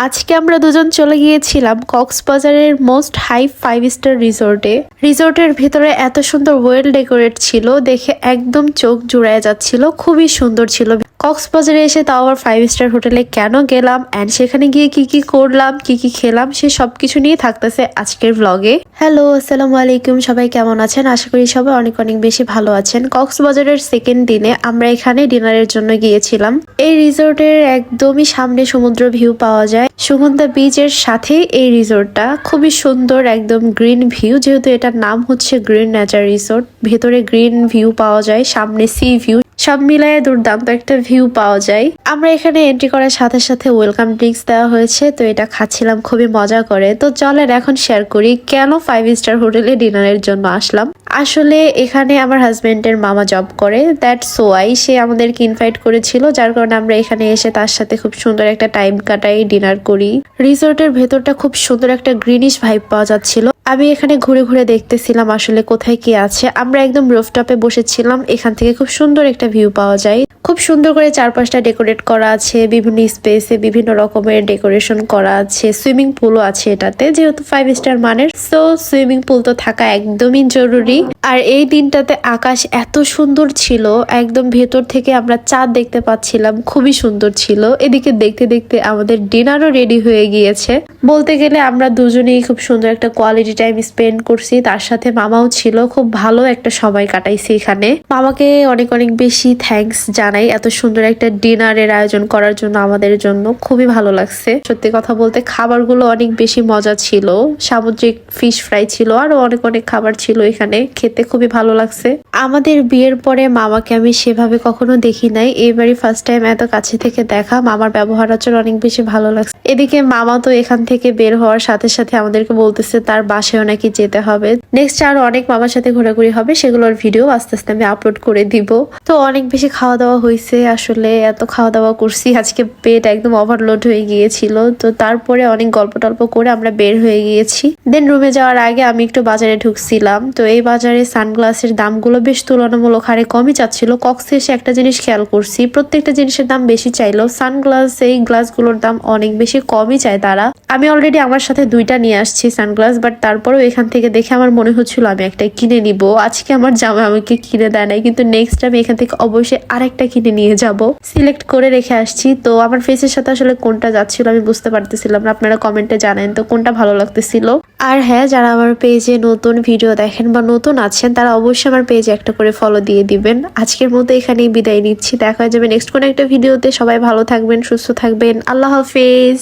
আজকে আমরা দুজন চলে গিয়েছিলাম কক্সবাজারের মোস্ট হাই 5 স্টার রিসোর্টে। রিসোর্টের ভিতরে এত সুন্দর ওয়েল ডেকোরেট ছিল, দেখে একদম চোখ জুড়ায় যাচ্ছিল, খুবই সুন্দর ছিল। কক্সবাজারে এসে তাও আবার 5 স্টার হোটেলে কেন গেলাম এন্ড সেখানে গিয়ে কি কি করলাম, কি কি খেলাম, সে সবকিছু নিয়ে থাকতেছে আজকের ব্লগে। হ্যালো, আসসালামু আলাইকুম, সবাই কেমন আছেন? আশা করি সবাই অনেক অনেক বেশি ভালো আছেন। কক্সবাজারের সেকেন্ড দিনে আমরা এখানে ডিনারের জন্য গিয়েছিলাম। এই রিসোর্টের একদমই সামনে সমুদ্র ভিউ পাওয়া যায়। সুগন্ধা বিচের সাথে এই রিসোর্টটা খুবই সুন্দর, একদম গ্রিন ভিউ, যেহেতু এটার নাম হচ্ছে গ্রিন নেচার রিসোর্ট। ভেতরে গ্রিন ভিউ পাওয়া যায়, সামনে সি ভিউ, সব মিলায় দুর্দান্ত একটা ভিউ পাওয়া যায়। আমরা এখানে এন্ট্রি করার সাথে সাথে ওয়েলকাম ড্রিঙ্কস দেওয়া হয়েছে, তো এটা খাচ্ছিলাম খুবই মজা করে। তো চলেন এখন শেয়ার করি কেন 5 স্টার হোটেলে ডিনারের জন্য আসলাম। আসলে এখানে আমার হাজবেন্ডের মামা জব করে, দ্যাটস ওয়াই সে আমাদেরকে ইনভাইট করেছিল, যার কারণে আমরা এখানে এসে তার সাথে খুব সুন্দর একটা টাইম কাটাই, ডিনার করি। রিসোর্টের ভেতরটা খুব সুন্দর একটা গ্রিনিশ ভাইব পাওয়া যাচ্ছিল। আমি এখানে ঘুরে ঘুরে দেখতেছিলাম আসলে কোথায় কি আছে। আমরা একদম রুফটপে বসেছিলাম, এখান থেকে খুব সুন্দর একটা ভিউ পাওয়া যায়। খুব সুন্দর করে চারপাশটা ডেকোরেট করা আছে, বিভিন্ন স্পেসে বিভিন্ন রকমের ডেকোরেশন করা আছে। সুইমিং পুলও আছে এটাতে, যেহেতু 5 স্টার মানের, সো সুইমিং পুল তো থাকা একদমই জরুরি। আর এই দিনটাতে আকাশ এত সুন্দর ছিল, একদম ভেতর থেকে আমরা চাঁদ দেখতে পাচ্ছিলাম, খুবই সুন্দর ছিল। এদিকে দেখতে দেখতে আমাদের ডিনারও রেডি হয়ে গিয়েছে। বলতে গেলে আমরা দুজনেই খুব সুন্দর একটা কোয়ালিটি টাইম স্পেন্ড করছি, তার সাথে মামাও ছিল। খুব ভালো একটা সময় কাটাইছি এখানে। মামাকে অনেক অনেক বেশি থ্যাঙ্কস জানাই এত সুন্দর একটা ডিনারের আয়োজন করার জন্য। আমাদের জন্য খুবই ভালো লাগছে। সত্যি কথা বলতে খাবারগুলো অনেক বেশি মজা ছিল। সামুদ্রিক ফিশ ফ্রাই ছিল, আরো অনেক অনেক খাবার ছিল এখানে, খেতে খুবই ভালো লাগছে। আমাদের বিয়ের পরে মামাকে আমি সেভাবে কখনো দেখি নাই, এবারই ফার্স্ট টাইম এত কাছে থেকে দেখা। মামার ব্যবহার আচরণ অনেক বেশি ভালো লাগছে। এদিকে মামা তো এখান থেকে বের হওয়ার সাথে সাথে আমাদেরকে বলতেছে তার বাসায়ও নাকি যেতে হবে। নেক্সট আরো অনেক মামার সাথে ঘোরাঘুরি হবে, সেগুলোর ভিডিও আস্তে আস্তে আমি আপলোড করে দিব। তো অনেক বেশি খাওয়া দাওয়া হয়েছে, আসলে এত খাওয়া দাওয়া করছি আজকে পেট একদম ওভারলোড হয়ে গিয়েছিল। তো তারপরে অনেক গল্প টল্প করে আমরা বের হয়ে গিয়েছি। দেন রুমে যাওয়ার আগে আমি একটু বাজারে ঢুকছিলাম। তো এই বাজারে সানগ্লাসের দামগুলো বেশ তুলনামূলক হারে কমই চাচ্ছিল। কক্সে এসে একটা জিনিস খেয়াল করছি, প্রত্যেকটা জিনিসের দাম বেশি চাইলেও সানগ্লাস, এই গ্লাসগুলোর দাম অনেক বেশি কমই চায় তারা। আমি অলরেডি আমার সাথে 2টা নিয়ে আসছি সানগ্লাস, বাট তারপরেও এখান থেকে দেখে আমার মনে হচ্ছিল আমি একটা কিনে নিব। আজকে আমার জামা আমাকে কিনে দেয় নাই, কিন্তু নেক্সট আমি এখান থেকে অবশ্যই আরেকটা কিনে নিয়ে যাব। সিলেক্ট করে রেখে আসছি। তো আমার ফেসের সাথে আসলে কোনটা যাচ্ছিল আমি বুঝতে পারতেছিলাম না, আপনারা কমেন্টে জানেন তো কোনটা ভালো লাগতেছিল। আর হ্যাঁ, যারা আমার পেজে নতুন ভিডিও দেখেন বা নতুন আছেন, তারা অবশ্যই আমার পেজে একটা করে ফলো দিয়ে দিবেন। আজকের মতো এখানেই বিদায় নিচ্ছি, দেখা যাবে নেক্সট কোন একটা ভিডিওতে। সবাই ভালো থাকবেন, সুস্থ থাকবেন, আল্লাহ হাফেজ।